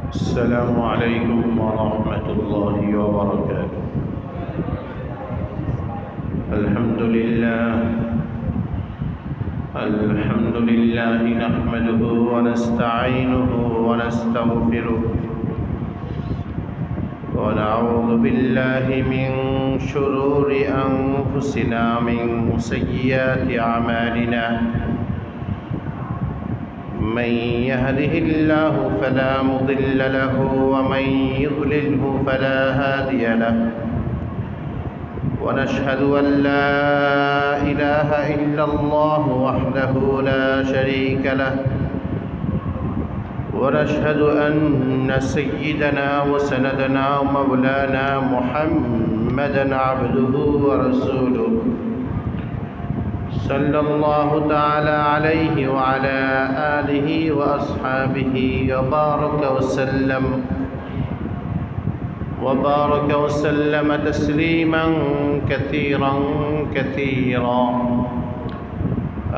السلام عليكم ورحمة الله وبركاته. الحمد لله نحمده ونستعينه ونستغفره ونعوذ بالله من شرور أنفسنا من سيئات أعمالنا. من يهده الله فلا مضل له ومن يضلله فلا هادي له. ونشهد أن لا إله إلا الله وحده لا شريك له. ونشهد أن سيدنا وسندنا ومولانا محمدا عبده ورسوله صلى الله تعالى عليه وعلى آله وأصحابه وبارك وسلم تسليما كثيرا كثيرا.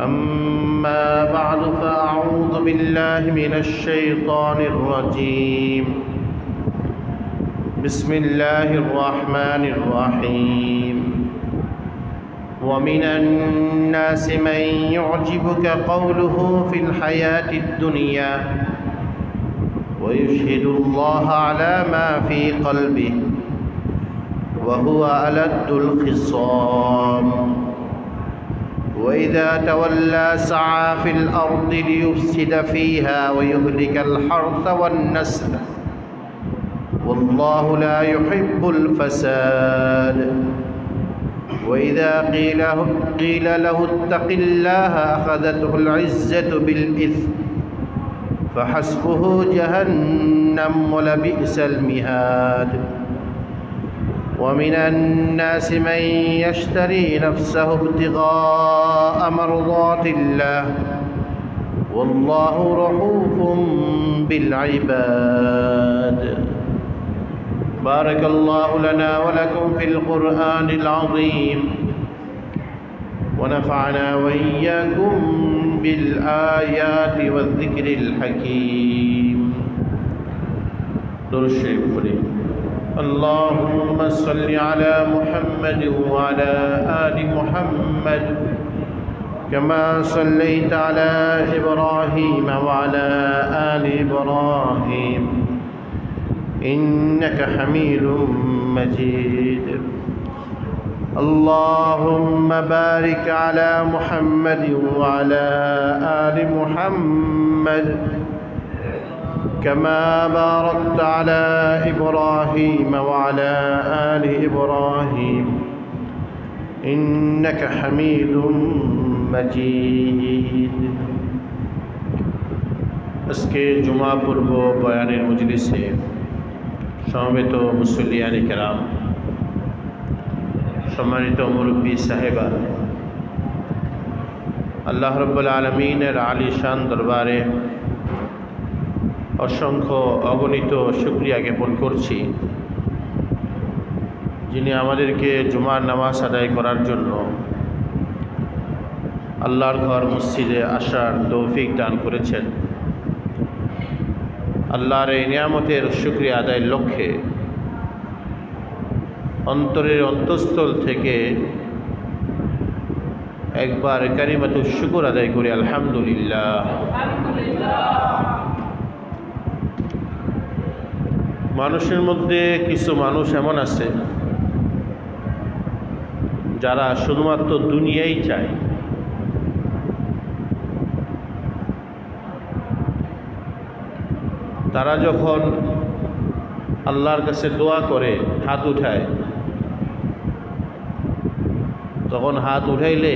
أما بعد فأعوذ بالله من الشيطان الرجيم. بسم الله الرحمن الرحيم. ومن الناس من يعجبك قوله في الحياة الدنيا ويشهد الله على ما في قلبه وهو ألد الخصام. وإذا تولى سعى في الأرض ليفسد فيها ويهلك الحرث والنسل والله لا يحب الفساد. وإذا قيل له اتق الله أخذته العزة بالإثم فحسبه جهنم ولبئس المهاد. ومن الناس من يشتري نفسه ابتغاء مرضات الله والله رؤوف بالعباد. بارك الله لنا ولكم في القرآن العظيم ونفعنا وإياكم بالآيات والذكر الحكيم. درود شريف پڑھیں. اللهم صل على محمد وعلى آل محمد كما صليت على إبراهيم وعلى آل إبراهيم إنك حميد مجيد. اللهم بارك على محمد وعلى آل محمد كما باركت على إبراهيم وعلى آل إبراهيم إنك حميد مجيد. আজকে জুমা পূর্ব বয়ানের মজলিসে সমবেত মুসল্লিয়ানে কেরাম, সম্মানিত মুরব্বী সাহেবা, আল্লাহ রাব্বুল আলামিনের আলিশান দরবারে অসংখ্য অগণিত শুকরিয়া জ্ঞাপন করছি, যিনি আমাদেরকে জুমার নামাজ আদায় করার জন্য আল্লাহর ঘর মসজিদে আসার তৌফিক দান করেছেন। আল্লাহর এই নিয়ামতের শুকরিয়া আদায়ের লক্ষ্যে অন্তরের অন্তঃস্থল থেকে একবার কালিমাতুশ শুকর আদায় করি আলহামদুলিল্লাহ। মানুষের মধ্যে কিছু মানুষ এমন আছে যারা শুধুমাত্র দুনিয়াই চায়। তারা যখন আল্লাহর কাছে দোয়া করে হাত উঠায়, তখন হাত উঠাইলে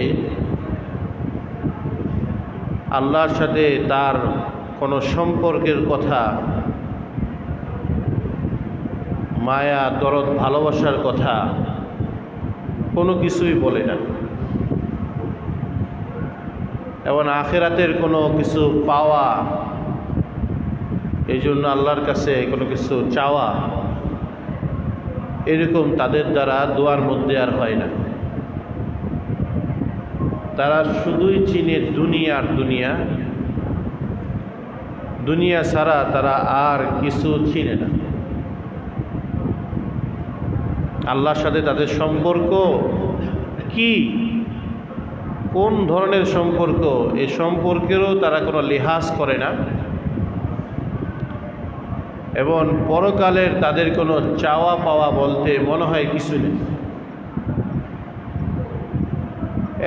আল্লাহর সাথে তার কোনো সম্পর্কের কথা, মায়া দরদ ভালোবাসার কথা কোনো কিছুই বলে না, এবং আখিরাতের কোনো কিছু পাওয়া, এই জন্য আল্লাহর কাছে কোনো কিছু চাওয়া, এরকম তাদের দ্বারা দোয়ার মধ্যে আর হয় না। তারা শুধুই চিনে দুনিয়া আর দুনিয়া, দুনিয়া ছাড়া তারা আর কিছু চিনে না। আল্লাহর সাথে তাদের সম্পর্ক কি, কোন ধরনের সম্পর্ক, এই সম্পর্কেরও তারা কোনো লিহাজ করে না, এবং পরকালের তাদের কোনো চাওয়া পাওয়া বলতে মনে হয় কিছু নেই।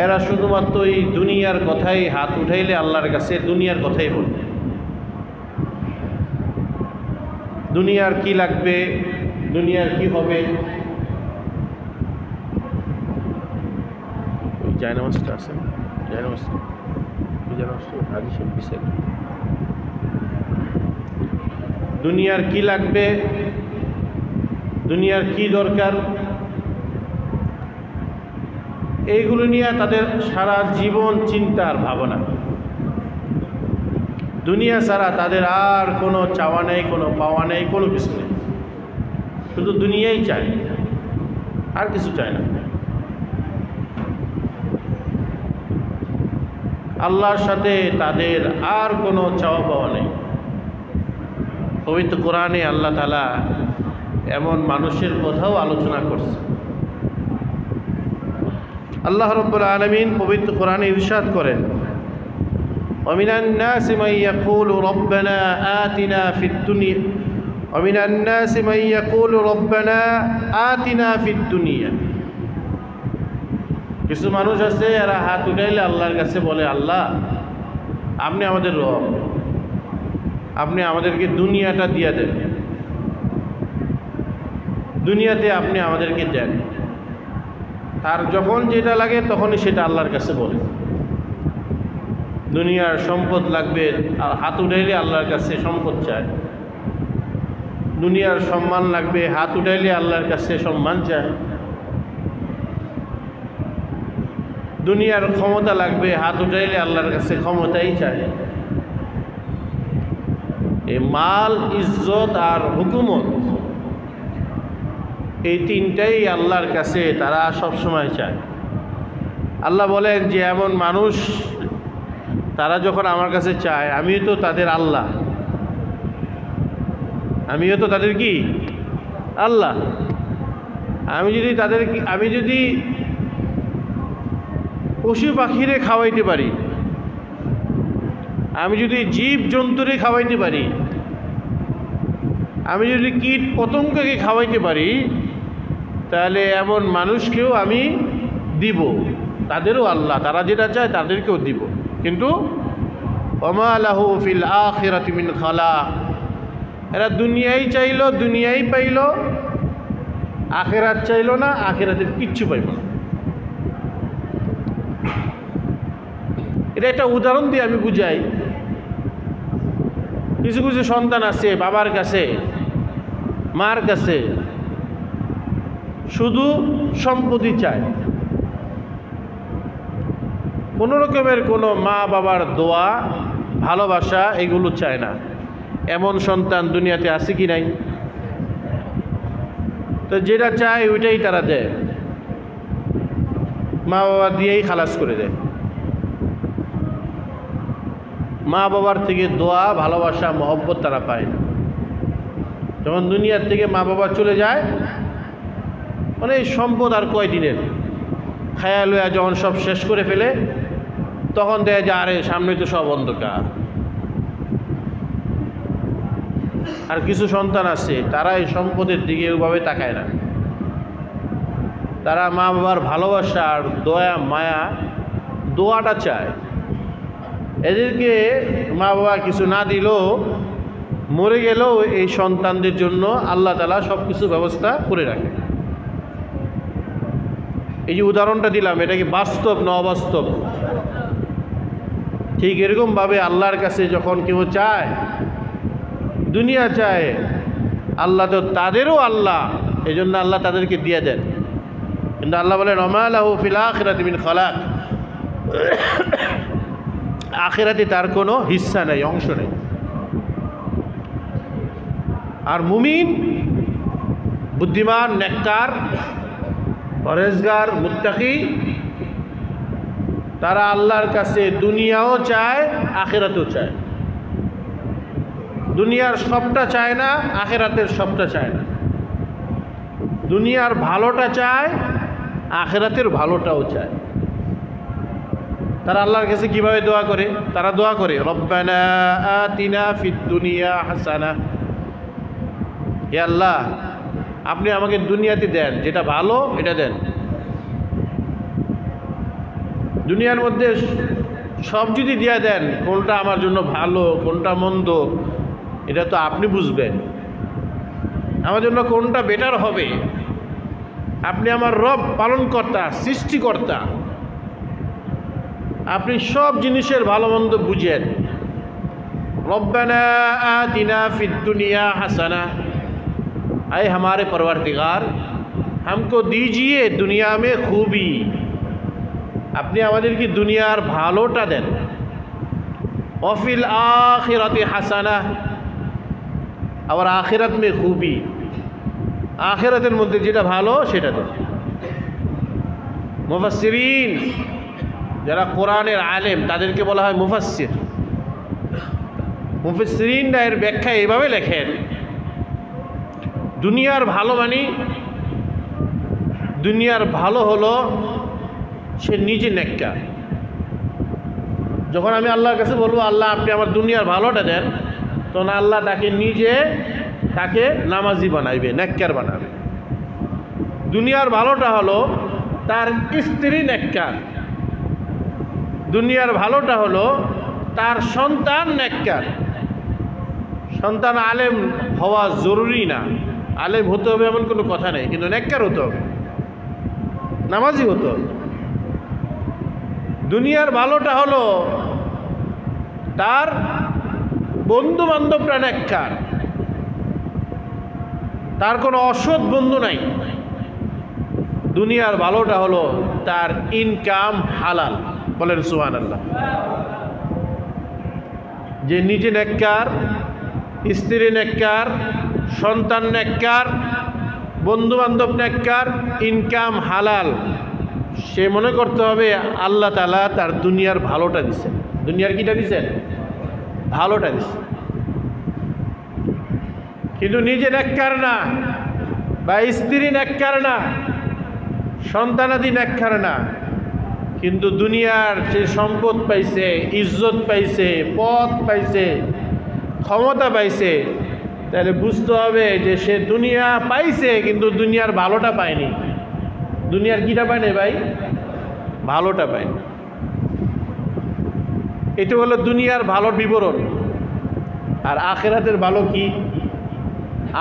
এরা শুধুমাত্র এই দুনিয়ার কথাই, হাত উঠাইলে আল্লাহর কাছে দুনিয়ার কথাই বলবে। দুনিয়ার কি লাগবে, দুনিয়ার কি হবে। জায়নামাজটা আছে, দুনিয়ার কি লাগবে, দুনিয়ার কি দরকার, এইগুলো নিয়ে তাদের সারা জীবন চিন্তার ভাবনা। দুনিয়া ছাড়া তাদের আর কোনো চাওয়া নেই, কোনো পাওয়া নেই, কোনো কিছু নেই, শুধু দুনিয়াই চায়, আর কিছু চায় না। আল্লাহর সাথে তাদের আর কোনো চাওয়া পাওয়া নেই। পবিত্র কোরআনে আল্লাহ তাআলা এমন মানুষের কথাও আলোচনা করছে। আল্লাহ রাব্বুল আলামিন পবিত্র কোরআনে ইরশাদ করেন, وَمِنَ النَّاسِ مَن يَقُولُ رَبَّنَا آتِنَا فِي الدُّنْيَا وَمِنَ النَّاسِ مَن يَقُولُ رَبَّنَا آتِنَا فِي الدُّنْيَا। কিছু মানুষ আছে এরা হাত উঠাইলে আল্লাহর কাছে বলে, আল্লাহ আপনি আমাদের রব, আপনি আমাদেরকে দুনিয়াটা দিয়ে দেন, দুনিয়াতে আপনি আমাদেরকে দেন। তার যখন যেটা লাগে তখনই সেটা আল্লাহর কাছে বলে। দুনিয়ার সম্পদ লাগবে আর হাত উঠাইলে আল্লাহর কাছে সম্পদ চায়। দুনিয়ার সম্মান লাগবে, হাত উঠাইলে আল্লাহর কাছে সম্মান চায়। দুনিয়ার ক্ষমতা লাগবে, হাত উঠাইলে আল্লাহর কাছে ক্ষমতাই চায়। এই মাল, ইজ্জত আর হুকুমত, এই তিনটাই আল্লাহর কাছে তারা সবসময় চায়। আল্লাহ বলেন যে এমন মানুষ তারা যখন আমার কাছে চায়, আমিও তো তাদের আল্লাহ, আমিও তো তাদের কি আল্লাহ। আমি যদি পশু পাখিরে খাওয়াইতে পারি, আমি যদি জীব জন্তুরে খাওয়াইতে পারি, আমি যদি কীট পতঙ্গকে খাওয়াইতে পারি, তাহলে এমন মানুষকেও আমি দিব, তাদেরও আল্লাহ, তারা যেটা চায় তাদেরকেও দিব। কিন্তু ওমা লাহু ফিল আখিরাতি মিন খালাক, এরা দুনিয়াই চাইলো, দুনিয়াই পাইল, আখিরাত চাইল না, আখিরাতের কিচ্ছু পাইব না। এটা একটা উদাহরণ দিয়ে আমি বুঝাই। কিছু কিছু সন্তান আছে বাবার কাছে, মার কাছে শুধু সম্পত্তি চায়, কোনো রকমের কোনো মা বাবার দোয়া, ভালোবাসা এগুলো চায় না। এমন সন্তান দুনিয়াতে আছে কি নাই? তো যেটা চায় ওইটাই তারা দেয়, মা বাবা দিয়েই খালাস করে দেয়। মা বাবার থেকে দোয়া, ভালোবাসা, মহব্বত তারা পায় না। যখন দুনিয়ার থেকে মা বাবা চলে যায়, মানে এই সম্পদ আর কয়দিনের, খায়া লয়া যখন সব শেষ করে ফেলে, তখন দেয় যে আরে সামনে তো সব অন্ধকার। আর কিছু সন্তান আছে তারা এই সম্পদের দিকে ওইভাবে তাকায় না, তারা মা বাবার ভালোবাসা আর দয়া, মায়া, দোয়াটা চায়। এদেরকে মা বাবা কিছু না দিলেও, মরে গেলেও এই সন্তানদের জন্য আল্লাহ তাআলা সব কিছু ব্যবস্থা করে রাখে। এই যে উদাহরণটা দিলাম, এটা কি বাস্তব না অবাস্তব? ঠিক এরকমভাবে আল্লাহর কাছে যখন কেউ চায়, দুনিয়া চায়, আল্লাহ তো তাদেরও আল্লাহ, এই জন্য আল্লাহ তাদেরকে দিয়ে দেন। কিন্তু আল্লাহ বলেন ওমা লাহু ফিল আখিরাতি মিন খালাক, আখিরাতে তার কোনো হিস্সা নেই, অংশ নেই। আর মুমিন, বুদ্ধিমান, নেককার, পরেজগার, মুত্তাকি, তারা আল্লাহর কাছে দুনিয়াও চায়, আখিরাতও চায়। দুনিয়ার সবটা চায় না, আখেরাতের সবটা চায় না। দুনিয়ার ভালোটা চায়, আখেরাতের ভালোটাও চায়। তারা আল্লাহর কাছে কিভাবে দোয়া করে? তারা দোয়া করে রব্বানা আতিনা ফিদ দুনিয়া হাসানা, হে আল্লাহ আপনি আমাকে দুনিয়াতে দেন, যেটা ভালো এটা দেন। দুনিয়ার মধ্যে সব যদি দিয়া দেন, কোনটা আমার জন্য ভালো কোনটা মন্দ এটা তো আপনি বুঝবেন। আমার জন্য কোনটা বেটার হবে, আপনি আমার রব, পালনকর্তা, সৃষ্টিকর্তা, আপনি সব জিনিসের ভালো মন্দ বুঝেন। रब्बना आतिना फिद दुनिया हसना, अय हमारे परवरदिगार हमको दीजिए दुनिया में खूबी, আপনি আমাদেরকে দুনিয়ার ভালোটা দেন। ওয়াফিল আখিরাতি হাসানা, আবার আখিরাত মে খুবই, আখিরাতের মধ্যে যেটা ভালো সেটা দেন। মুফাসসিরিন যারা কোরআনের আলেম তাদেরকে বলা হয় মুফাসসির। মুফাসসিরিনরা এর ব্যাখ্যা এইভাবে লেখেন, দুনিয়ার ভালো মানে দুনিয়ার ভালো হলো সে নিজে নেককার। যখন আমি আল্লাহর কাছে বলবো আল্লাহ আপনি আমার দুনিয়ার ভালোটা দেন, তখন আল্লাহ তাকে নামাজি বানাইবে, নেককার বানাবে। দুনিয়ার ভালোটা হলো তার স্ত্রী নেককার, দুনিয়ার ভালোটা হলো তার সন্তান নেককার। সন্তান আলেম হওয়া জরুরি না, আলেম হতে হবে এমন কোনো কথা নেই, কিন্তু নেককার হতে হবে, নামাজি হতে হবে। দুনিয়ার ভালোটা হলো তার বন্ধু বান্ধবরা নেককার, তার কোনো অসৎ বন্ধু নাই। দুনিয়ার ভালোটা হলো তার ইনকাম হালাল, বলেন সুবহানাল্লাহ। যে নিজে নেককার, স্ত্রী নেককার, সন্তান নেককার, বন্ধু বান্ধব নেককার, ইনকাম হালাল, সে মনে করতে হবে আল্লাহ তাআলা তার দুনিয়ার ভালোটা দিচ্ছেন। দুনিয়ার কিটা দিচ্ছেন? ভালোটা দিচ্ছেন। কিন্তু নিজে নেককার না, বা স্ত্রী নেককার না, সন্তানাদি নেককার না, কিন্তু দুনিয়ার সে সম্পদ পাইছে, ইজ্জত পাইছে, পদ পাইছে, ক্ষমতা পাইছে, তাহলে বুঝতে হবে যে সে দুনিয়া পাইছে কিন্তু দুনিয়ার ভালোটা পায়নি। দুনিয়ার কিটা পায়নি ভাই? ভালোটা পায়নি। এটা হলো দুনিয়ার ভালোর বিবরণ। আর আখেরাতের ভালো কি?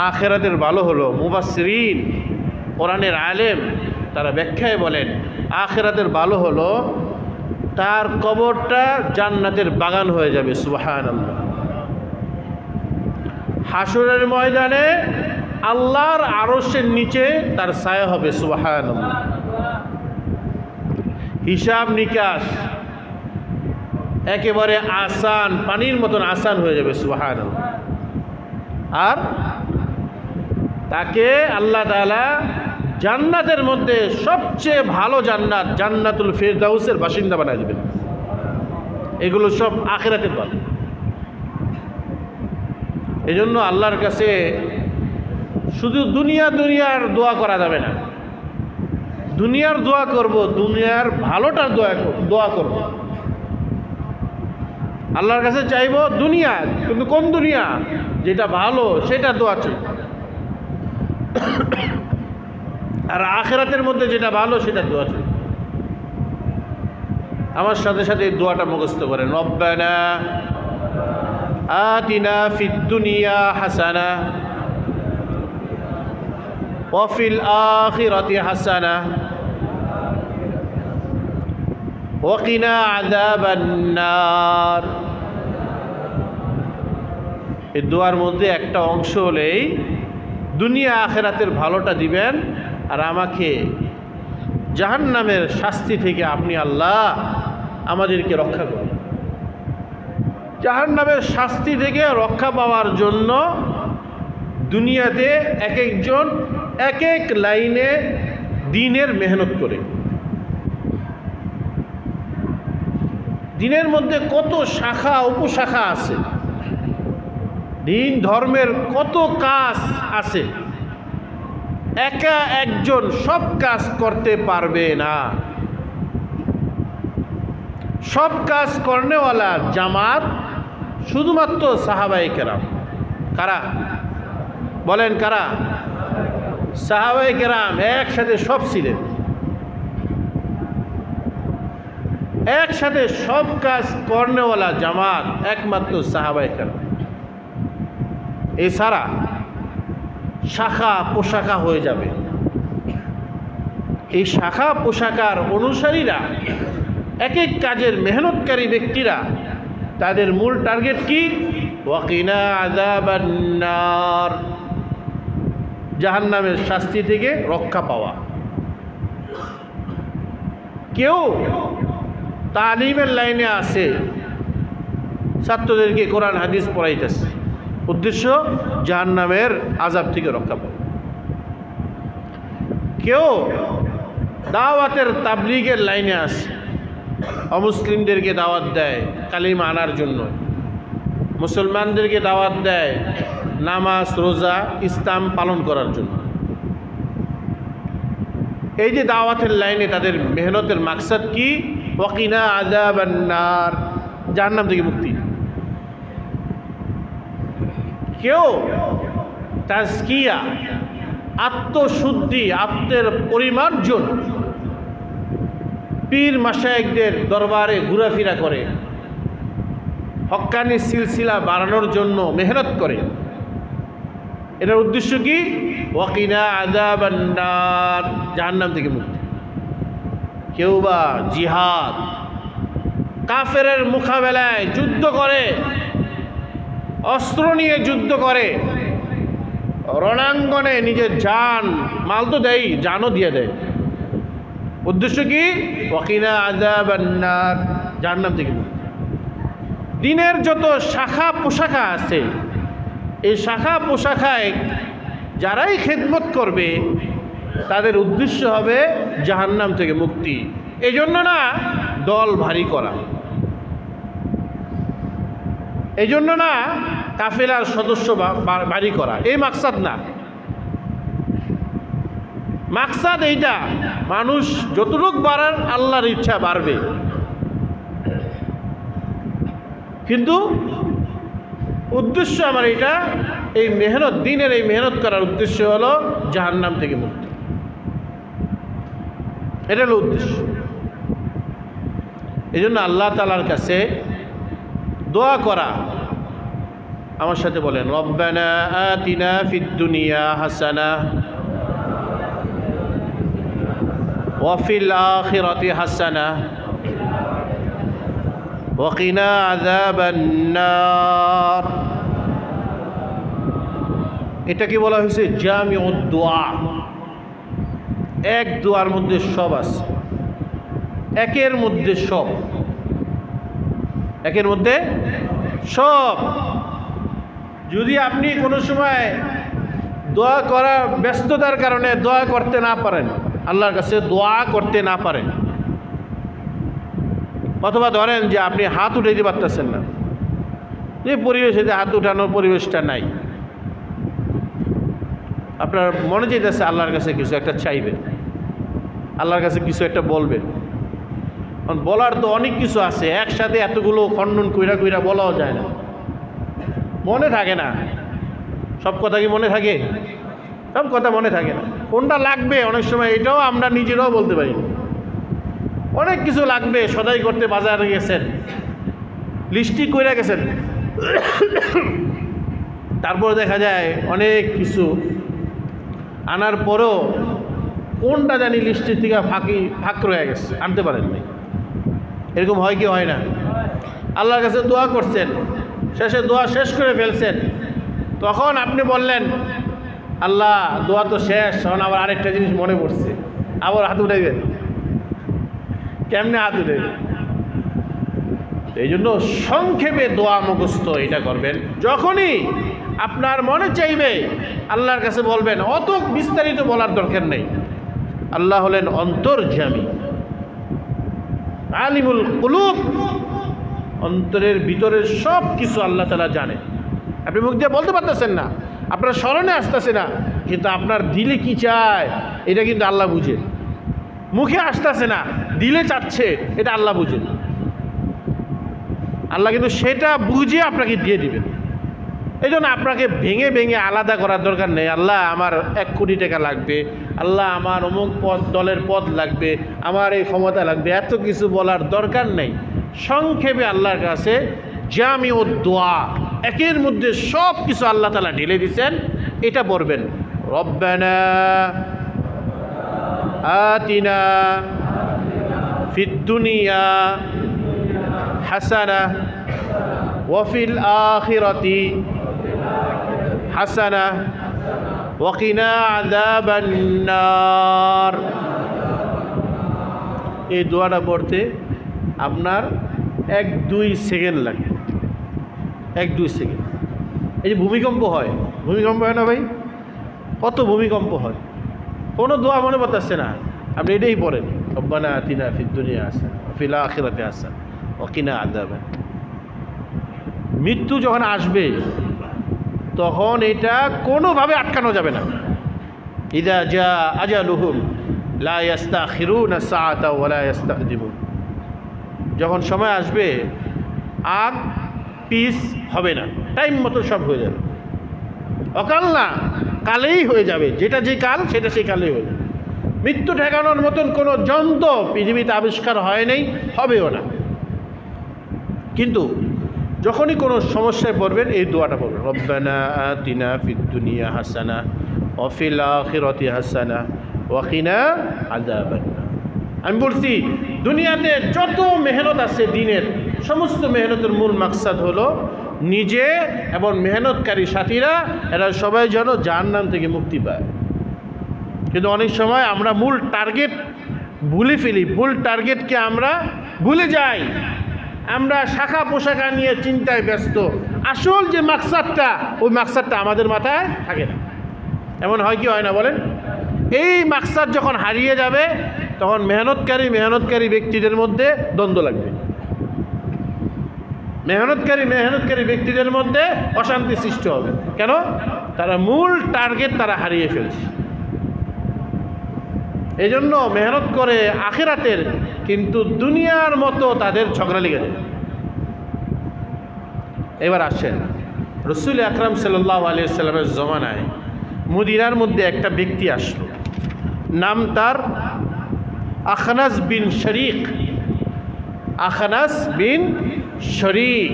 আখেরাতের ভালো হলো মুফাসসিরিন, কোরআনের আলেম, তারা ব্যাখ্যায় বলেন আখেরাতের ভালো হলো তার কবরটা জান্নাতের বাগান হয়ে যাবে। সুবহানাল্লাহ। হাসরের ময়দানে আল্লাহর আরশের নিচে তার ছায়া হবে। সুবহানাল্লাহ। হিসাব নিকাশ একেবারে আসান, পানির মতন আসান হয়ে যাবে। সুবহানাল্লাহ। আর তাকে আল্লাহ তাআলা জান্নাতের মধ্যে সবচেয়ে ভালো জান্নাত, জান্নাতুল ফিরদাউসের বাসিন্দা বানায় দেবেন। এগুলো সব আখিরাতের ভালো। এই জন্য আল্লাহর কাছে শুধু দুনিয়ার দোয়া করা যাবে না। দুনিয়ার দোয়া করব, দুনিয়ার ভালোটার দোয়া করব। আল্লাহর কাছে চাইব দুনিয়া, কিন্তু কোন দুনিয়া? যেটা ভালো সেটা দোয়া চাই। আর আখিরাতের মধ্যে যেটা ভালো সেটা দোয়া চাই। আমার সাথে সাথে এই দোয়াটা মুখস্থ করেন, রব্বানা আতিনা ফিদ দুনিয়া হাসানা ওয়া ফিল আখিরাতি হাসানা ওয়া কিনা আযাবান নার। এই দোয়ার মধ্যে একটা অংশ হলেই দুনিয়া আখিরাতের ভালোটা দিবেন, আর আমাকে জাহান্নামের শাস্তি থেকে আপনি আল্লাহ আমাদেরকে রক্ষা করুন। জাহান্নামের শাস্তি থেকে রক্ষা পাওয়ার জন্য দুনিয়াতে এক একজন এক এক লাইনে দ্বীনের মেহনত করে। দ্বীনের মধ্যে কত শাখা উপশাখা আছে। দিন ধর্মের কত কাজ আছে, একা একজন সব কাজ করতে পারবে না। সব কাজ করনেওয়ালা জামাত শুধুমাত্র সাহাবায়ে কেরাম। কারা বলেন, কারা? সাহাবায়ে কেরাম একসাথে সব ছিলেন, একসাথে সব কাজ করনেওয়ালা জামাত একমাত্র সাহাবায়ে কেরাম। এছাড়া শাখা পোশাখা হয়ে যাবে। এই শাখা পোশাকার অনুসারীরা, এক এক কাজের মেহনতকারী ব্যক্তিরা, তাদের মূল টার্গেট কি? ওয়াকিনা আযাবান নার, জাহান্নামের শাস্তি থেকে রক্ষা পাওয়া। কেউ তালিমের লাইনে আছে, ছাত্রদেরকে কোরআন হাদিস পড়াইতেছে, উদ্দেশ্য জাহান্নামের আযাব থেকে রক্ষা পাওয়া। কেউ দাওয়াতের তাবলীগের লাইনে আছে, অমুসলিমদেরকে দাওয়াত দেয় কালিমা আনার জন্য, মুসলমানদেরকে দাওয়াত দেয় নামাজ রোজা ইসলাম পালন করার জন্য। এই যে দাওয়াতের লাইনে তাদের মেহনতের মাকসাদ কি? ওয়াকিনা আযাবান নার, জাহান্নাম থেকে মুক্তি। কেউ তাজকিয়া, আত্মশুদ্ধি, আত্মের পরিমার্জন, পীর মাশায়েখদের দরবারে ঘোরাফেরা করে, হক্কানি সিলসিলা বাড়ানোর জন্য মেহনত করে। এটার উদ্দেশ্য কি? ওয়াকিনা আযাবান নার, জাহান্নাম থেকে মুক্তি। কেউ বা জিহাদ, কাফেরের মোকাবেলায় যুদ্ধ করে, অস্ত্র নিয়ে যুদ্ধ করে, রণাঙ্গনে নিজের জান, মাল তো দেয়, জানও দিয়ে দেয়। উদ্দেশ্য কি? ওয়াকিনা আযাবান নার, জাহান্নাম থেকে মুক্তি। দিনের যত শাখা পোশাখা আছে, এই শাখা পোশাখায় যারাই খেদমত করবে তাদের উদ্দেশ্য হবে জাহান্নাম থেকে মুক্তি। এই জন্য না দল ভারী করা, এই জন্য না কাফেলার সদস্য ভারী করা, এই মাকসাদ না। মাকসাদ এইটা, মানুষ যতটুকু বাড়ার আল্লাহর ইচ্ছা বাড়বে, কিন্তু উদ্দেশ্য আমার এটা, এই মেহনত, দিনের এই মেহনত করার উদ্দেশ্য হলো জাহান্নাম থেকে মুক্তি। এটা হলো উদ্দেশ্য। এই জন্য আল্লাহ তাআলার কাছে দোয়া করা। আমার সাথে বলেন, রব্বানা আতিনা ফিদ দুনিয়া হাসানাহ ওয়া ফিল আখিরাতি হাসানাহ ওয়া কিনা আযাবান নার। এটাকে বলা হয়েছে জামিউদ দোয়া। এক দোয়ার মধ্যে সব আছে, একের মধ্যে সব, একের মধ্যে সব। যদি আপনি কোনো সময় দোয়া করার ব্যস্ততার কারণে দোয়া করতে না পারেন, আল্লাহর কাছে দোয়া করতে না পারেন, অথবা ধরেন যে আপনি হাত উঠাইতে পারতেছেন না, যে পরিবেশে হাত উঠানোর পরিবেশটা নাই, আপনার মনে চাইতেছে আল্লাহর কাছে কিছু একটা চাইবেন, আল্লাহর কাছে কিছু একটা বলবেন। কারণ বলার তো অনেক কিছু আছে, একসাথে এতগুলো খণ্ডন কইরা কইরা বলাও যায় না, মনে থাকে না। সব কথা কি মনে থাকে? সব কথা মনে থাকে না। কোনটা লাগবে অনেক সময় এটাও আমরা নিজেরাও বলতে পারি না। অনেক কিছু লাগবে, সদাই করতে বাজারে গেছেন, লিস্টি কইরা গেছেন, তারপর দেখা যায় অনেক কিছু আনার পরও কোনটা জানি লিস্টির থেকে ফাঁক রয়ে গেছে, আনতে পারেন নাই। এরকম হয় কি হয় না? আল্লাহর কাছে দোয়া করছেন, শেষে দোয়া শেষ করে ফেলছেন, তখন আপনি বললেন আল্লাহ দোয়া তো শেষ, তখন আবার আরেকটা জিনিস মনে পড়ছে, আবার হাত উঠাইবেন। কেমনে হাত উঠাইবেন? এই জন্য সংক্ষেপে দোয়া মুখস্থ এটা করবেন। যখনই আপনার মনে চাইবে আল্লাহর কাছে বলবেন, অত বিস্তারিত বলার দরকার নেই। আল্লাহ হলেন অন্তর্যামী, আলিমুল কুলুব, অন্তরের ভিতরের সব কিছু আল্লাহ তাআলা জানেন। আপনি মুখ দিয়ে বলতে পারতেছেন না, আপনার স্মরণে আসতেছে না, কিন্তু আপনার দিলে কি চায় এটা কিন্তু আল্লাহ বুঝে। মুখে আসতেছে না, দিলে চাচ্ছে, এটা আল্লাহ বুঝে। আল্লাহ কিন্তু সেটা বুঝে আপনাকে দিয়ে দিবেন। এই জন্য আপনাকে ভেঙে ভেঙে আলাদা করার দরকার নেই। আল্লাহ আমার 1 কোটি টাকা লাগবে, আল্লাহ আমার অমুক পদ দলের পদ লাগবে, আমার এই ক্ষমতা লাগবে, এত কিছু বলার দরকার নেই। সংক্ষেপে আল্লাহর কাছে জামিউদ দোয়া, একের মধ্যে সব কিছু আল্লাহ তাআলা ঢেলে দিচ্ছেন, এটা পড়বেন। রব্বানা আতিনা ফিদ দুনিয়া হাসানা ওয়া ফিল আখিরাতি হাসানা ওয়া কিনা আযাবান নার। এই দোয়াটা পড়তে আপনার 1-2 সেকেন্ড লাগে, 1-2 সেকেন্ড। এই যে ভূমিকম্প হয়, ভূমিকম্প হয় না ভাই? কত ভূমিকম্প হয়, কোনো দোয়া মনে পড়তেছে না, আপনি এটাই পড়েন, রব্বানা আতিনা ফিদ দুনিয়া হাসানা ওয়া ফিল আখিরাতি হাসানা ওয়া কিনা আযাবান। মৃত্যু যখন আসবে তখন এটা কোনোভাবে আটকানো যাবে না। ইযা জা আজালুহুম লা ইস্তাখিরুনা সাআতা ওয়া লা ইস্তাকদিমুন। যখন সময় আসবে আর পিস হবে না, টাইম মতো সব হয়ে যাবে। অকাল না, কালেই হয়ে যাবে, যেটা যে কাল সেটা সেই কালেই হয়ে যাবে। মৃত্যু ঠেকানোর মতন কোনো যন্ত্র পৃথিবীতে আবিষ্কার হয় নাই, হবেও না। কিন্তু যখনই কোনো সমস্যায় পড়বেন এই দোয়াটা পড়বেন, রব্বানা আতিনা ফিদ দুনিয়া হাসানা ওয়া ফিল আখিরাতি হাসানা ওয়া কিনা আযাবান নার। আমি বলছি দুনিয়াতে যত মেহনত আছে দিনের, সমস্ত মেহনতের মূল মাকসাদ হলো নিজে এবং মেহনতকারী সাথীরা এরা সবাই যেন জাহান্নাম থেকে মুক্তি পায়। কিন্তু অনেক সময় আমরা মূল টার্গেট ভুলে ফেলি, মূল টার্গেটকে আমরা ভুলে যাই, আমরা শাখা পোশাকা নিয়ে চিন্তায় ব্যস্ত, আসল যে মাকসাদটা ওই মাকসাদটা আমাদের মাথায় থাকে না। এমন হয় কি হয় না বলেন? এই মাকসাদ যখন হারিয়ে যাবে তখন মেহনতকারী ব্যক্তিদের মধ্যে দ্বন্দ্ব লাগবে, মেহনতকারী ব্যক্তিদের মধ্যে অশান্তি সৃষ্টি হবে। কেন? তারা মূল টার্গেট তারা হারিয়ে ফেলছে। এই জন্য মেহনত করে আখিরাতের, কিন্তু দুনিয়ার মতো তাদের ঝগড়া লেগে যায়। এবার আসেন রাসূল আকরাম সাল্লাল্লাহু আলাইহি ওয়াসাল্লামের জমানায় মদিনার মধ্যে একটা ব্যক্তি আসলো, নাম তার আখনাস বিন শরীক। আখনাস বিন শরীক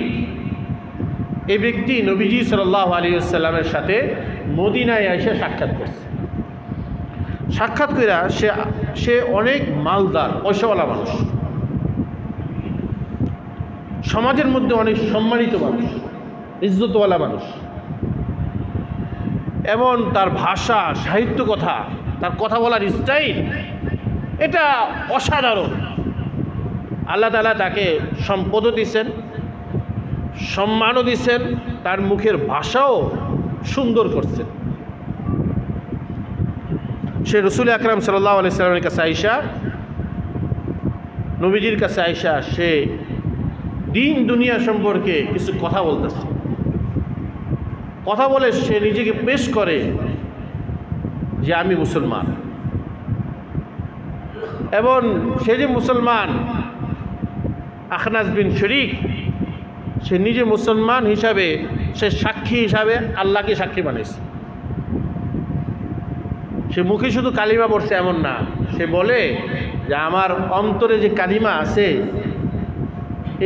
এই ব্যক্তি নবীজি সাল্লাল্লাহু আলাইহি ওয়াসাল্লামের সাথে মদিনায় এসে সাক্ষাৎ করছে। সাক্ষাৎ করে সে অনেক মালদার, পয়সাওয়ালা মানুষ, সমাজের মধ্যে অনেক সম্মানিত মানুষ, ইজ্জতওয়ালা মানুষ, এবং তার ভাষা, সাহিত্য কথা, তার কথা বলার স্টাইল এটা অসাধারণ। আল্লাহ তাআলা তাকে সম্পদও দিছেন, সম্মানও দিছেন, তার মুখের ভাষাও সুন্দর করছেন। সে রাসূল আকরাম সাল্লাল্লাহু আলাইহি ওয়াসাল্লামের কাছে আইসা, নবীজির কাছে আইসা সে দিন দুনিয়া সম্পর্কে কিছু কথা বলতেছে। কথা বলে সে নিজেকে পেশ করে যে আমি মুসলমান, এবং সে যে মুসলমান, আখনাস বিন শরীক, সে নিজে মুসলমান হিসাবে সে সাক্ষী হিসাবে আল্লাহকে সাক্ষী বানিয়েছে। সে মুখে শুধু কালিমা পড়ছে এমন না, সে বলে যে আমার অন্তরে যে কালিমা আছে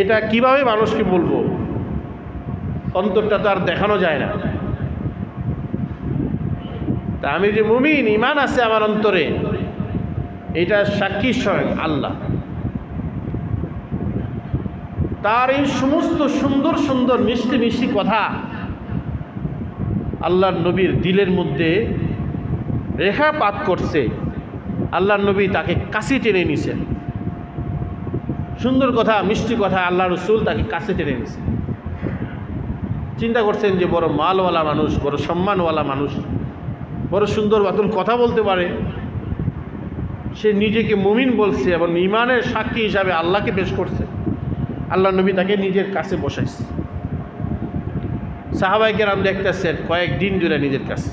এটা কিভাবে মানুষকে বলবো, অন্তরটা তো আর দেখানো যায় না। তা আমি যে মুমিন, ঈমান আছে আমার অন্তরে, এটা সাক্ষী স্বয়ং আল্লাহ। তার এই সমস্ত সুন্দর সুন্দর মিষ্টি মিষ্টি কথা আল্লাহর নবীর দিলের মধ্যে রেখাপাত করছে। আল্লাহর নবী তাকে কাছে টেনে নিছেন। সুন্দর কথা, মিষ্টি কথা, আল্লাহ রসুল তাকে কাছে টেনে নিছেন। চিন্তা করছেন যে বড় মালওয়ালা মানুষ, বড় সম্মানওয়ালা মানুষ, বড় সুন্দর বাতুল কথা বলতে পারে, সে নিজেকে মুমিন বলছে এবং ঈমানের সাক্ষী হিসাবে আল্লাহকে পেশ করছে। আল্লাহ নবী তাকে নিজের কাছে বসাইছে সাহাবায়ে কেরাম দেখতেছেন কয়েকদিন ধরে নিজের কাছে,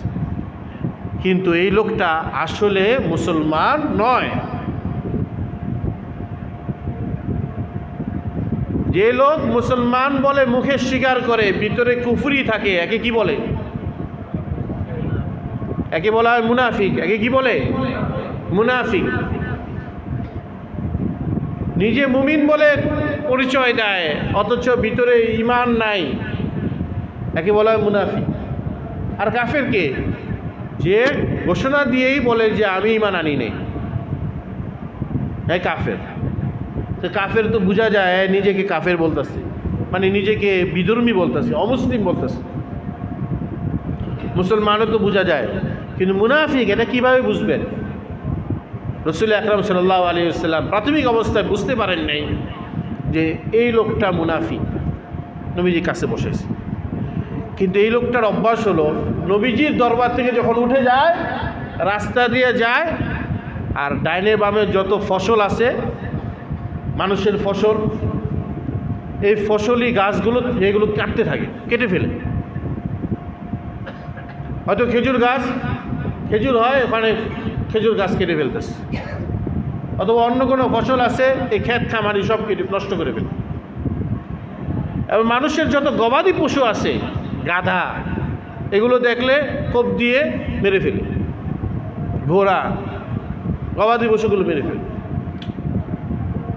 কিন্তু এই লোকটা আসলে মুসলমান নয়। যে লোক মুসলমান বলে মুখে স্বীকার করে ভিতরে কুফরি থাকে, একে কি বলে? একে বলা হয় মুনাফিক। একে কি বলে? মুনাফিক। নিজে মুমিন বলে পরিচয় দেয় অথচ ভিতরে ঈমান নাই, একে বলা হয় মুনাফিক। আর কাফের কে? যে ঘোষণা দিয়েই বলে যে আমি ঈমান আনি নেই, এই কাফের। তো কাফের তো বোঝা যায় নিজেকে কাফের বলতেছে, মানে নিজেকে বিধর্মী বলতেছে, অমুসলিম বলতেছে। মুসলমানও তো বোঝা যায়, কিন্তু মুনাফিক এটা কিভাবে বুঝবেন? রাসূল আকরাম সাল্লাল্লাহু আলাইহি ওয়াসাল্লাম প্রাথমিক অবস্থায় বুঝতে পারেন নাই যে এই লোকটা মুনাফিক, নবীজির কাছে বসেছে। কিন্তু এই লোকটার অভ্যাস হলো নবীজির দরবার থেকে যখন উঠে যায়, রাস্তা দিয়ে যায়, আর ডাইনে বামে যত ফসল আছে মানুষের ফসল, এই ফসলি গাছগুলো এগুলো কাটতে থাকে, কেটে ফেলে। হয়তো খেজুর গাছ, খেজুর হয় ওখানে খেজুর গাছ কেটে ফেলতেছে, অথবা অন্য কোনো ফসল আছে এই ক্ষেত খামারি সব কেটে নষ্ট করে ফেলে। এবং মানুষের যত গবাদি পশু আছে, গাধা, এগুলো দেখলে কোপ দিয়ে মেরে ফেলে, ঘোড়া, গবাদি পশুগুলো মেরে ফেলে।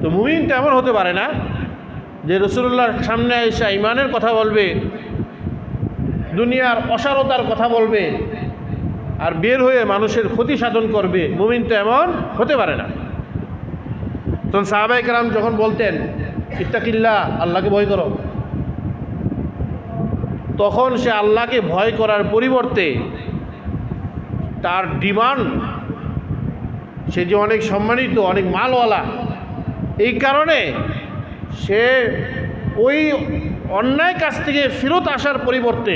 তো মুমিন তেমন হতে পারে না যে রাসূলুল্লাহর সামনে এসে ঈমানের কথা বলবে, দুনিয়ার অসারতার কথা বলবে, আর বের হয়ে মানুষের ক্ষতি সাধন করবে। মুমিন তো এমন হতে পারে না। তখন সাহাবায়ে কেরাম যখন বলতেন ইত্তাকিল্লাহ, আল্লাহকে ভয় করো, তখন সে আল্লাহকে ভয় করার পরিবর্তে তার ডিমান্ড, সে যে অনেক সম্মানিত, অনেক মালওয়ালা, এই কারণে সে ওই অন্যায় কাজ থেকে ফেরত আসার পরিবর্তে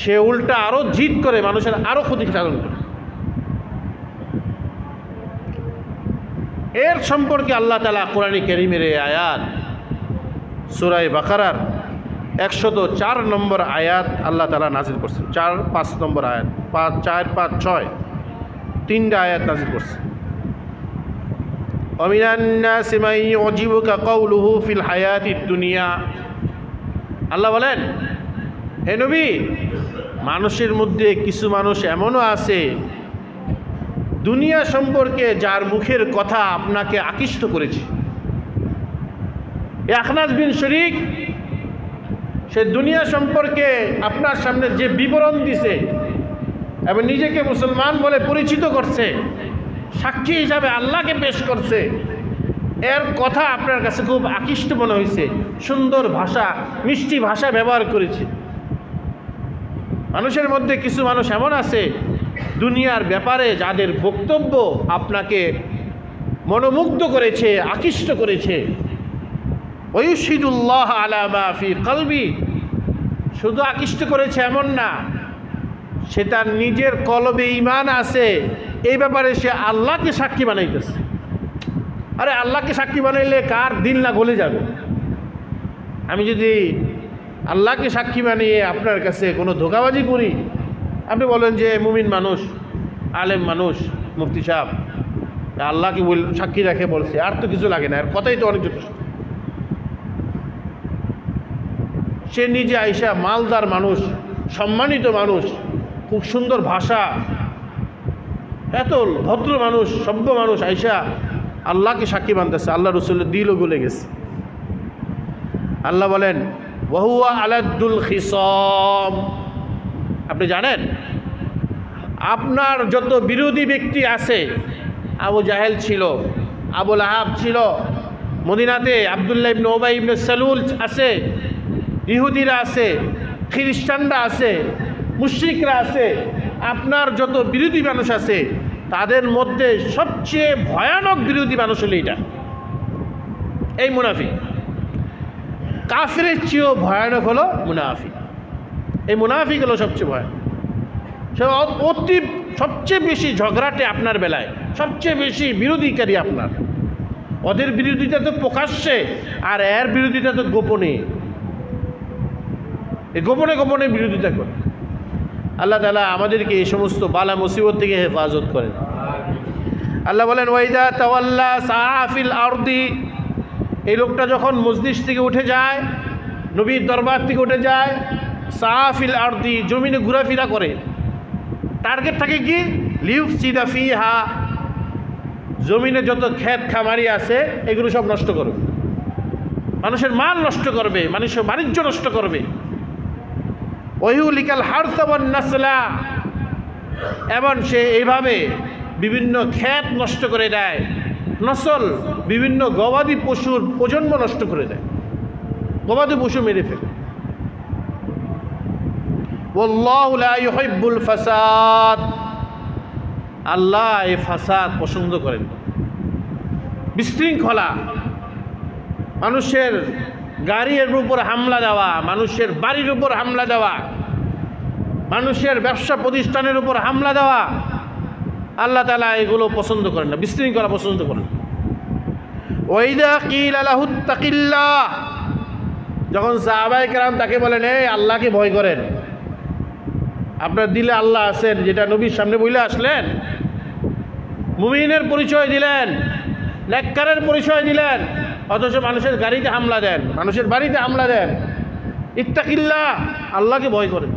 সে উল্টা আরও জিদ করে, মানুষের আরও ক্ষতি সাধন করে। এর সম্পর্কে আল্লাহ তাআলা কোরআনে কারীমের আয়াত সূরা বাকারার 104 নম্বর আয়াত আল্লাহ তাআলা নাজিল করছেন। 4-5 নম্বর আয়াত, 4, 5, 6 তিনটা আয়াত নাজিল করছে। ওয়ামিনান নাসি মান ইউজিবুকা কাউলুহু ফিল হায়াতিদ দুনিয়া, আল্লাহ বলেন হে নবী, মানুষের মধ্যে কিছু মানুষ এমনও আছে দুনিয়া সম্পর্কে যার মুখের কথা আপনাকে আকৃষ্ট করেছে। আখনাস বিন শরীক সে দুনিয়া সম্পর্কে আপনার সামনে যে বিবরণ দিছে এবং নিজেকে মুসলমান বলে পরিচিত করছে, সাক্ষী হিসাবে আল্লাহকে পেশ করছে, এর কথা আপনার কাছে খুব আকৃষ্ট মনে হয়েছে, সুন্দর ভাষা, মিষ্টি ভাষা ব্যবহার করেছে। মানুষের মধ্যে কিছু মানুষ এমন আছে দুনিয়ার ব্যাপারে যাদের বক্তব্য আপনাকে মনোমুগ্ধ করেছে, আকৃষ্ট করেছে। ওয়ায়ুশহিদুল্লাহ আলা মা ফি কলবি, শুধু আকৃষ্ট করেছে এমন না, সে তার নিজের কলবে ঈমান আছে, এই ব্যাপারে সে আল্লাহকে সাক্ষী বানাইতেছে। আরে আল্লাহকে সাক্ষী বানাইলে কার দিল না গলে যাবে? আমি যদি আল্লাহকে সাক্ষী বানিয়ে আপনার কাছে কোনো ধোঁকাবাজি করি, আপনি বলেন যে মুমিন মানুষ, আলেম মানুষ, মুফতি সাহেব আল্লাহকে সাক্ষী রেখে বলছে, আর তো কিছু লাগে না, আর কথাই তো অনেক যথেষ্ট। সে নিজে আইসা মালদার মানুষ, সম্মানিত মানুষ, খুব সুন্দর ভাষা, এত ভদ্র মানুষ, সভ্য মানুষ, আইসা আল্লাহকে সাক্ষী বানতেছে, আল্লাহ রসুলের দিলও গলে গেছে। আল্লাহ বলেন ওয়াহুয়া আলাদ্দুল খিসাম, আপনি জানেন আপনার যত বিরোধী ব্যক্তি আছে, আবু জাহেল ছিল, আবু লাহাব ছিল, মদিনাতে আব্দুল্লাহ ইবনে উবাই ইবনে সালুল আছে, ইহুদিরা আছে, খ্রিস্টানরা আছে, মুশরিকরা আছে, আপনার যত বিরোধী মানুষ আছে তাদের মধ্যে সবচেয়ে ভয়ানক বিরোধী মানুষ হলো এটা, এই মুনাফিক। কাফিরের চেয়েও ভয়ানক হলো মুনাফিক। এই মুনাফিক হলো সবচেয়ে ভয়ানক। সে অতি সবচেয়ে বেশি ঝগড়াটে আপনার বেলায়, সবচেয়ে বেশি বিরোধীকারী আপনার। ওদের বিরোধিতা তো প্রকাশ্যে, আর এর বিরোধিতা তো গোপনে। এই গোপনে গোপনে বিরোধিতা করে। আল্লাহ তাআলা আমাদেরকে এই সমস্ত বালা মুসিবত থেকে হেফাজত করেন। আল্লাহ বলেন ওয়াইদা তাওয়াল্লা সাআফিল আরদি, এই লোকটা যখন মজলিস থেকে উঠে যায়, নবীর দরবার থেকে উঠে যায়, সাআফিল আরদি, জমিনে ঘোরাফেরা করে, টার্গেট থাকে কি লিউফসিদা ফিহা, জমিনে যত ক্ষেত খামারি আছে এগুলো সব নষ্ট করবে, মানুষের মাল নষ্ট করবে, মানুষের বাণিজ্য নষ্ট করবে। ওয়াইউলিকাল হারসা ওয়ান নাসলা, এবং সে এইভাবে বিভিন্ন ক্ষেত নষ্ট করে দেয়, নসল বিভিন্ন গবাদি পশুর প্রজন্ম নষ্ট করে দেয়, গবাদি পশু মেরে ফেলে। ওয়াল্লাহু লা ইউহিব্বুল ফাসাদ, আল্লাহ এই ফাসাদ পছন্দ করেন। বিশৃঙ্খলা, মানুষের গাড়ির উপর হামলা দেওয়া, মানুষের বাড়ির উপর হামলা দেওয়া, মানুষের ব্যবসা প্রতিষ্ঠানের উপর হামলা দেওয়া, আল্লাহ তাআলা এগুলো পছন্দ করেন না, বিশৃঙ্খলা পছন্দ করেন। ওয়াইদা কিলা লাহুত্তাকিল্লাহ, যখন সাহাবায়ে কেরাম তাকে বলেন এই আল্লাহকে ভয় করেন, আপনার দিলে আল্লাহ আছেন, যেটা নবীর সামনে বলে আসলেন, মুমিনের পরিচয় দিলেন, নেককারের পরিচয় দিলেন, অথচ মানুষের গাড়িতে হামলা দেন, মানুষের বাড়িতে হামলা দেন। ইত্তাকিল্লাহ, আল্লাহকে ভয় করেন।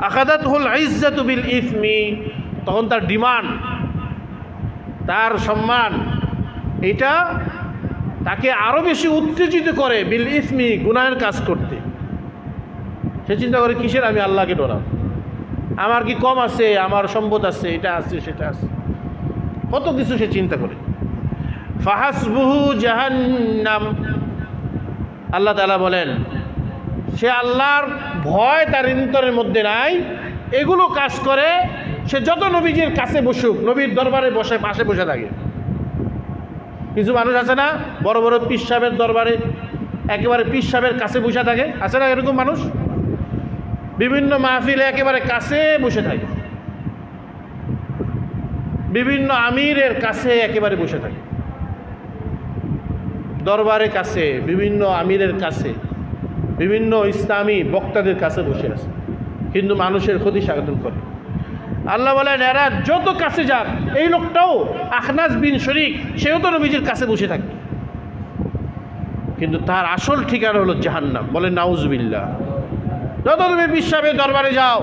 আখাদাতহুল ইজ্জাতু বিল ইসমি, তখন তার ডিমান্ড, তার সম্মান, এটা তাকে আরও বেশি উত্তেজিত করে বিল ইসমি, গুনাহের কাজ করতে। সে চিন্তা করে কিসের আমি আল্লাহকে ডরাব, আমার কি কম আছে, আমার সম্পদ আছে, এটা আছে সেটা আছে, কত কিছু সে চিন্তা করে। ফাহাসবুহু জাহান্নাম, আল্লাহ তাআলা বলেন সে আল্লাহর ভয় তার অন্তরের মধ্যে নাই, এগুলো কাজ করে, সে যত নবীজির কাছে বসুক, নবীর দরবারে বসে পাশে বসে থাকে। কিছু মানুষ আছে না বড় বড় পীর সাহেবের দরবারে একেবারে পীর সাহেবের কাছে বসে থাকে, আছে না এরকম মানুষ? বিভিন্ন মাহফিলে একেবারে কাছে বসে থাকে, বিভিন্ন আমিরের কাছে একেবারে বসে থাকে, দরবারের কাছে, বিভিন্ন আমিরের কাছে, বিভিন্ন ইসলামী বক্তাদের কাছে বসে আছে, কিন্তু মানুষের ক্ষতি সাধন করে। আল্লাহ বলেন এরা যত কাছে যাক, এই লোকটাও আখনাস বিন শরীক, সেও তো নবীজির কাছে বসে থাকে, কিন্তু তার আসল ঠিকানা হলো জাহান্নাম। বলেন নাউজুবিল্লাহ। যত তুমি বিশ্বাবের দরবারে যাও,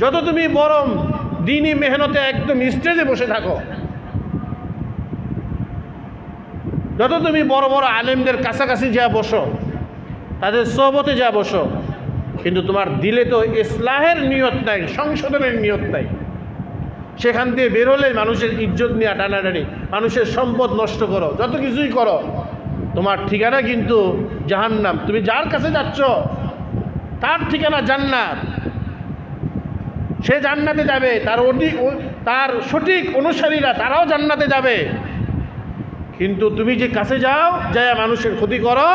যত তুমি বরং দিনী মেহনতে একদম স্টেজে বসে থাকো, যত তুমি বড় বড় আলেমদের কাছাকাছি যা বসো, তাদের সোহবতে যা বসো, কিন্তু তোমার দিলে তো ইসলাহের নিয়ত নাই, সংশোধনের নিয়ত নাই, সেখান থেকে বেরোলে মানুষের ইজ্জত নিয়ে টানাটানি, মানুষের সম্পদ নষ্ট করো, যত কিছুই করো, তোমার ঠিকানা কিন্তু জাহান্নাম। তুমি যার কাছে যাচ্ছ তার ঠিকানা জান্নাত, সে জান্নাতে যাবে, তার সঠিক অনুসারীরা তারাও জান্নাতে যাবে। কিন্তু তুমি যে কাছে যাও, যায় মানুষের ক্ষতি করো,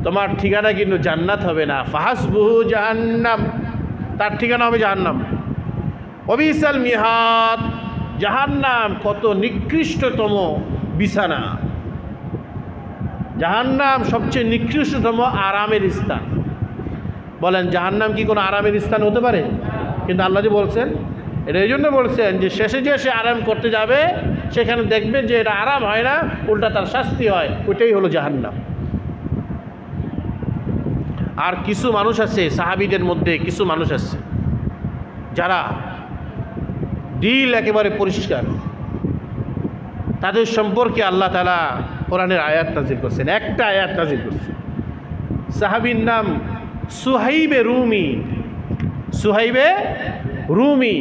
তোমার ঠিকানা কিন্তু জান্নাত হবে না। ফাহাসবুহু জাহান্নাম, তার ঠিকানা হবে জাহান্নাম। অবিসাল মিহাদ, জাহান্নাম কত নিকৃষ্টতম বিছানা, জাহান্নাম সবচেয়ে নিকৃষ্টতম আরামের স্থান। বলেন জাহান্নাম কি কোনো আরামের স্থান হতে পারে? কিন্তু আল্লাহ যে বলছেন, এটা এই জন্য বলছেন যে শেষে যে সে আরাম করতে যাবে, সেখানে দেখবে যে এটা আরাম হয় না, উল্টা তার শাস্তি হয়, ওইটাই হলো জাহান্নাম। আর কিছু মানুষ আছে, সাহাবীদের মধ্যে কিছু মানুষ আছে যারা দিল একেবারে পরিষ্কার, তাদের সম্পর্কে আল্লাহ তাআলা কোরআনের আয়াত নাজিল করছেন। একটা আয়াত নাজিল করছেন, সাহাবীর নাম সুহাইবে রুমি। সুহাইবে রুমি,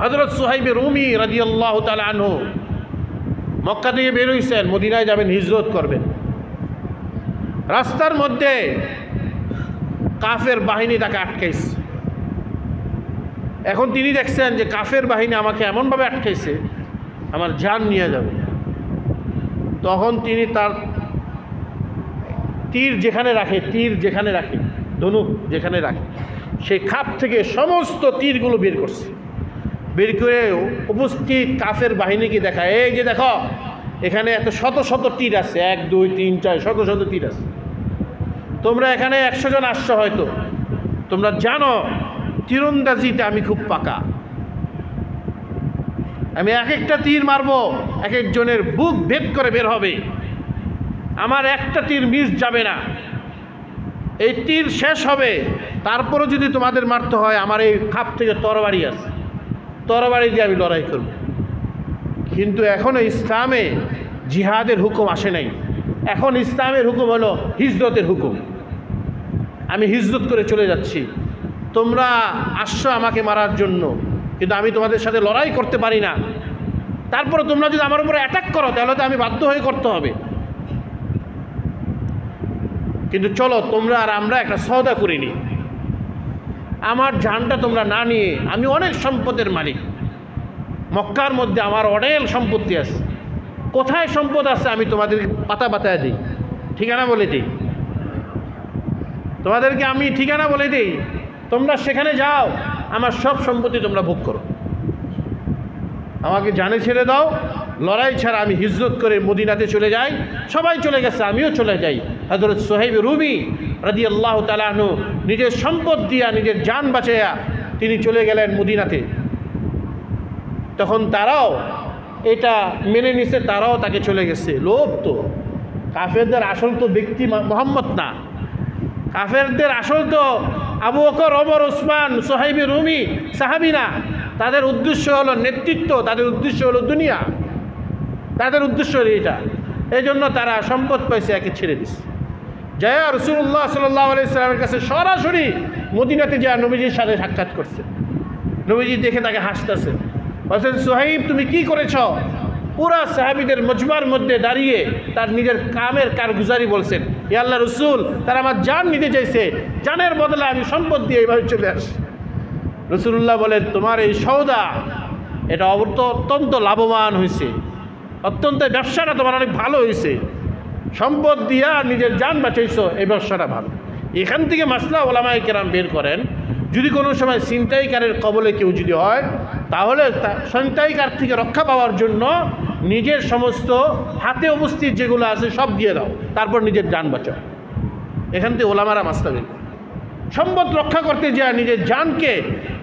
হযরত সুহাইবে রুমি রাদিয়াল্লাহু তাআলা আনহু মক্কা থেকে বের হইছেন, মদিনায় যাবেন, হিজরত করবেন। রাস্তার মধ্যে কাফের বাহিনী তাকে আটকাইছে। এখন তিনি দেখছেন যে কাফের বাহিনী আমাকে এমনভাবে আটকাইছে, আমার জান নিয়ে যাবে। তখন তিনি তার তীর যেখানে রাখে, ধনুক যেখানে রাখে, সেই খাপ থেকে সমস্ত তীরগুলো বের করছে। বের করে উপস্থিত কাফের বাহিনীকে দেখায়, এই যে দেখো এখানে এত শত শত তীর আছে, 1 2 3 4 শত শত তীর আছে। তোমরা এখানে 100 জন আসছো হয়তো, তোমরা জানো তীরন্দাজিতে আমি খুব পাকা। আমি এক একটা তীর মারবো, এক একজনের বুক ভেদ করে বের হবে, আমার একটা তীর মিস যাবে না। এই তীর শেষ হবে, তারপরও যদি তোমাদের মারতে হয়, আমার এই খাপ থেকে তরবারি আছে, তরবারি দিয়ে আমি লড়াই করব। কিন্তু এখনও ইসলামে জিহাদের হুকুম আসে নাই। এখন ইসলামের হুকুম হলো হিজরতের হুকুম। আমি হিজরত করে চলে যাচ্ছি, তোমরা আসছো আমাকে মারার জন্য, কিন্তু আমি তোমাদের সাথে লড়াই করতে পারি না। তারপরে তোমরা যদি আমার উপরে অ্যাটাক করো, তাহলে তো আমি বাধ্য হয়ে করতে হবে। কিন্তু চলো তোমরা আর আমরা একটা সওদা করিনি, আমার জানটা তোমরা না নিয়ে, আমি অনেক সম্পদের মালিক, মক্কার মধ্যে আমার অনেক সম্পত্তি আছে, কোথায় সম্পদ আছে আমি তোমাদেরকে পাতা পাতায় দিই, ঠিকানা বলে দিই, তোমাদেরকে আমি ঠিকানা বলে দিই, তোমরা সেখানে যাও, আমার সব সম্পত্তি তোমরা ভোগ করো, আমাকে জানে ছেড়ে দাও। লড়াই ছাড়া আমি হিজরত করে মদিনাতে চলে যাই। সবাই চলে গেছে, আমিও চলে যাই। হযরত সুহাইব রুমি রাদিয়াল্লাহু তাআলা আনহু নিজের সম্পদ দিয়া, নিজের জান বাঁচাইয়া তিনি চলে গেলেন মদিনাতে। তখন তারাও এটা মেনে নিছে, তারাও তাকে চলে গেছে। লোভ তো কাফেরদের আসল তো ব্যক্তি মুহাম্মদ না, কাফেরদের আসল তো আবু বকর, ওমর, ওসমান, সুহাইব রুমি সাহাবী না। তাদের উদ্দেশ্য হলো নেতৃত্ব, তাদের উদ্দেশ্য হলো দুনিয়া, তাদের উদ্দেশ্য হলো এটা। এই জন্য তারা সম্পদ পাইছে, একে ছেড়ে দিছে। যায় রাসূলুল্লাহ সাল্লাল্লাহু আলাইহি সাল্লামের কাছে সরাসরি মদিনাতে যায় নবীজির সাথে সাক্ষাৎ করছে। নবীজি দেখে তাকে হাসতেছে, বলছেন সুহাইব তুমি কি করেছ? পুরা সাহাবীদের মজমার মধ্যে দাঁড়িয়ে তার নিজের কামের কারগুজারি বলছেন, ইয়া আল্লাহর রাসূল, তারা আমার জান নিতে চাইছে, জানের বদলে আমি সম্পদ দিয়ে এইভাবে চলে আসি। রাসূলুল্লাহ বলেন তোমার এই সওদা এটা অত্যন্ত লাভবান হয়েছে, অত্যন্ত ব্যবসাটা তোমার অনেক ভালো হয়েছে, সম্পদ দিয়া নিজের জান বাঁচাইছো, এই ব্যবসাটা ভালো। এখান থেকে মাসলা ওলামায়ে কেরাম বের করেন, যদি কোনো সময় ছিনতাইকারের কবলে কেউ যদি হয়, তাহলে ছিনতাইকার থেকে রক্ষা পাওয়ার জন্য নিজের সমস্ত হাতে উপস্থিত যেগুলো আছে সব দিয়ে দাও, তারপর নিজের জান বাঁচাও। এখান থেকে ওলামারা মাসলা বের করে। সম্পদ রক্ষা করতে যায় নিজের জানকে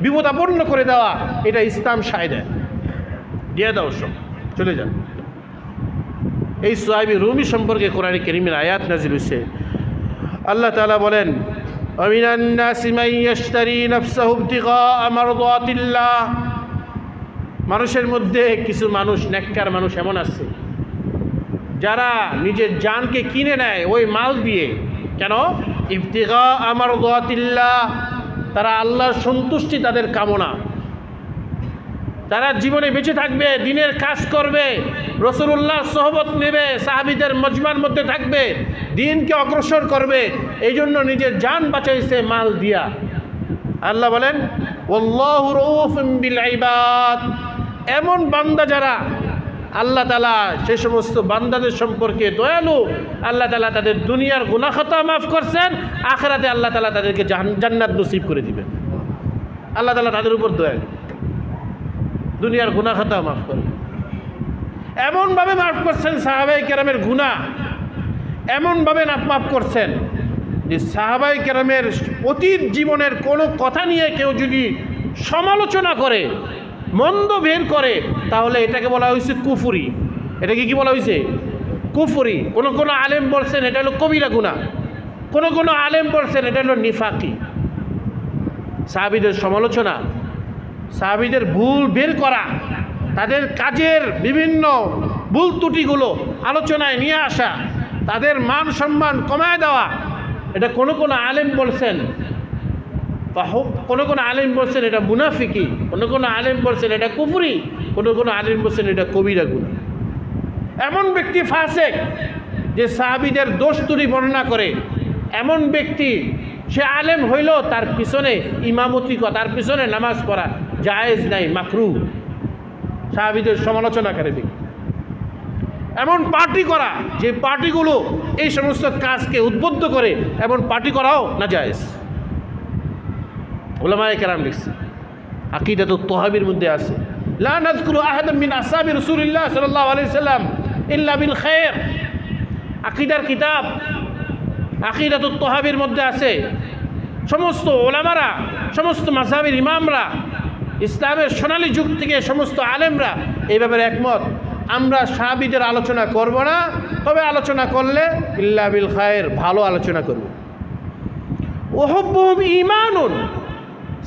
বিপদাপন্ন করে দেওয়া, এটা ইসলাম সায় দেয়, দিয়ে দাও সব, চলে যান। এই সুহাইব রুমি সম্পর্কে কোরআনে কারীমের আয়াত নাযিল হয়েছে। আল্লাহ তাআলা বলেন, ওয়ামিনান নাসি মান ইয়াশতারি নাফসাহু ইবতিগাআ মারদাতিল্লাহ। মানুষের মধ্যে কিছু মানুষ, নেককার মানুষ এমন আছে যারা নিজের জানকে কিনে নেয় ওই মাল দিয়ে। কেন? ইবতিগাআ মারদাতিল্লাহ, তারা আল্লাহর সন্তুষ্টি তাদের কামনা। তারা জীবনে বেঁচে থাকবে, দিনের কাজ করবে, রাসূলুল্লাহর সোহবত নেবে, সাহাবীদের মজমার মধ্যে থাকবে, দিনকে অগ্রসর করবে, এই জন্য নিজের জান বাঁচাইছে মাল দিয়া। আল্লাহ বলেন ওয়াল্লাহু রাউফুম বিল ইবাদ। এমন বান্দা যারা, আল্লাহ তাআলা সে সমস্ত বান্দাদের সম্পর্কে দয়ালু। আল্লাহ তাআলা তাদের দুনিয়ার গুনাহ খাতা মাফ করছেন, আখিরাতে আল্লাহ তাআলা তাদেরকে জান্নাত নসিব করে দিবেন। আল্লাহ তাআলা তাদের উপর দয়ালু, দুনিয়ার গুনাহ খাতা মাফ করেন। এমনভাবে মাফ করছেন সাহাবায়ে কেরামের গুনাহ, এমনভাবে মাফ করছেন যে সাহাবায়ে কেরামের অতীত জীবনের কোনো কথা নিয়ে কেউ যদি সমালোচনা করে, মন্দ বের করে, তাহলে এটাকে বলা হয়েছে কুফরি। এটাকে কি বলা হয়েছে? কুফরি। কোনো আলেম বলছেন এটা হলো কবিরা গুনাহ, কোনো আলেম বলছেন এটা হলো নিফাকি। সাহাবীদের সমালোচনা, সাহাবীদের ভুল বের করা, তাদের কাজের বিভিন্ন ভুল ত্রুটিগুলো আলোচনায় নিয়ে আসা, তাদের মান সম্মান কমায় দেওয়া, এটা কোনো আলেম বলছেন। কোনো আলেম বলছেন এটা মুনাফিকি, কোনো আলেম বলছেন এটা কুফরি, কোনো আলেম বলছেন এটা কবিরা গুনাহ। এমন ব্যক্তি ফাসেক যে সাহাবীদের দোষ ত্রুটি বর্ণনা করে, এমন ব্যক্তি সে আলেম হইলেও তার পিছনে ইমামতি করা, তার পিছনে নামাজ পড়া জায়েজ নাই, মাকরুহ। সাহাবীদের সমালোচনাকারী ব্যক্তি। এমন পার্টি করা, যে পার্টিগুলো এই সমস্ত কাজকে উদ্বুদ্ধ করে, এমন পার্টি করাও না জায়েজ। উলামায়ে কেরাম লিখছে, আকিদাতুত তাহাবীর মধ্যে আছে, লা নাযকুরু আহাদাম মিন আসহাবি রাসূলিল্লাহ সাল্লাল্লাহু আলাইহি সাল্লাম ইল্লা বিল খায়র। আকিদার কিতাব আকিদাতুত তহাবির মধ্যে আছে। সমস্ত ওলামারা, সমস্ত মাযহাবের ইমামরা, ইসলামের সোনালী যুগ থেকে সমস্ত আলেমরা এই ব্যাপারে একমত। আমরা সাহাবীদের আলোচনা করব না, তবে আলোচনা করলে ইল্লা বিল খায়ের, ভালো আলোচনা করব। ওহুব্বুহুম ঈমানুন,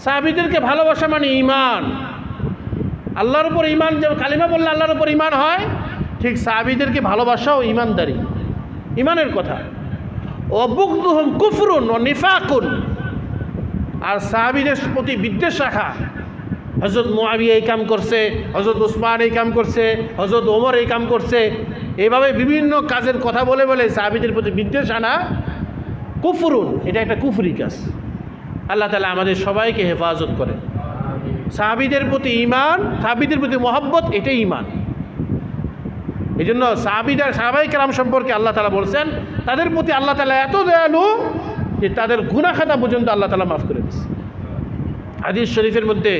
সাহাবীদেরকে ভালোবাসা মানে ঈমান। আল্লাহর উপর ঈমান, যেমন কালিমা বললে আল্লাহর উপর ঈমান হয়, ঠিক সাহাবীদেরকে ভালোবাসাও ঈমানদারি, ঈমানের কথা। ওয়া বুগদুহুম কুফরুন ওয়া নিফাকুন, আর সাহাবীদের প্রতি বিদ্বেষ রাখা, হযরত মুআবিয়া এই কাম করছে, হযরত উসমান এই কাম করছে, হযরত ওমর এই কাম করছে, এইভাবে বিভিন্ন কাজের কথা বলে বলে সাহাবীদের প্রতি বিদ্বেষ আনা কুফরুন, এটা একটা কুফরি কাজ। আল্লাহ তাআলা আমাদের সবাইকে হেফাজত করে। সাহাবীদের প্রতি ঈমান, সাহাবীদের প্রতি মহব্বত, এটাই ঈমান। এই জন্য সাহাবায়ে কেরাম সম্পর্কে আল্লাহ তাআলা বলছেন, তাদের প্রতি আল্লাহ তাআলা এত দয়ালু যে তাদের গুনাহ খাতা পর্যন্ত আল্লাহ তাআলা মাফ করে দিয়েছে। হাদিস শরীফের মধ্যে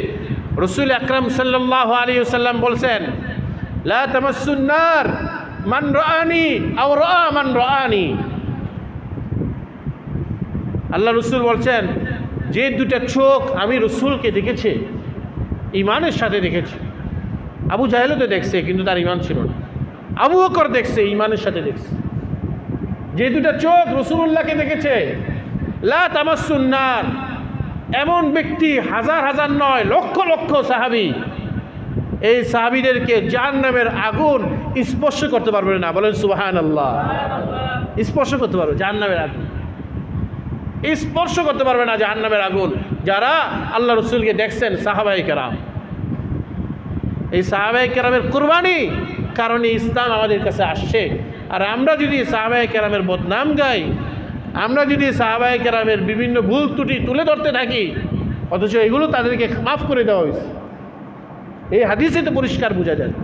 রাসূল আকরাম সাল্লাল্লাহু আলাইহি ওয়াসাল্লাম বলছেন, লা তামাসসুন নার মান রাআনি আও রাআ মান রাআনি। আল্লাহ রাসূল বলছেন, যে দুটা চোখ আমি রাসূলকে দেখেছে, ঈমানের সাথে দেখেছে। আবু জাহেলও তো দেখছে, কিন্তু তার ঈমান ছিল না। আবু বকর দেখছে, ঈমানের সাথে দেখছে। যে দুটা চোখ রাসূলুল্লাহকে দেখেছে, লা তামাসসুন নার, এমন ব্যক্তি হাজার হাজার নয়, লক্ষ লক্ষ সাহাবী, এই সাহাবীদেরকে জাহান্নামের আগুন স্পর্শ করতে পারবে না। বলেন সুবহানাল্লাহ। স্পর্শ করতে পারবে জাহান্নামের আগুন, স্পর্শ করতে পারবে না জাহান্নামের আগুন যারা আল্লাহ রাসূলকে দেখছেন। সাহাবায়ে কেরাম, এই সাহাবায়ে কেরামের কুরবানি কারণে ইসলাম আমাদের কাছে আসছে। আর আমরা যদি সাহাবায়ে কেরামের বদনাম গাই, আমরা যদি সাহাবায়ে কেরামের বিভিন্ন ভুল ত্রুটি তুলে ধরতে থাকি, অথচ এগুলো তাদেরকে মাফ করে দেওয়া হয়েছে, এই হাদিসে তো পরিষ্কার বোঝা যায়।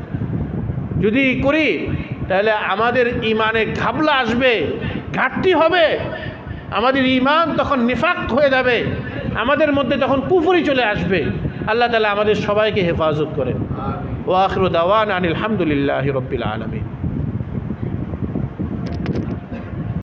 যদি করি তাহলে আমাদের ঈমানে ঘাবলা আসবে, ঘাটতি হবে, আমাদের ঈমান তখন নিফাক হয়ে যাবে, আমাদের মধ্যে তখন কুফরি চলে আসবে। আল্লাহ তাআলা আমাদের সবাইকে হেফাজত করেন। ওয়া আখিরু দাওয়ানা আনিল হামদুলিল্লাহি রাব্বিল আলামিন।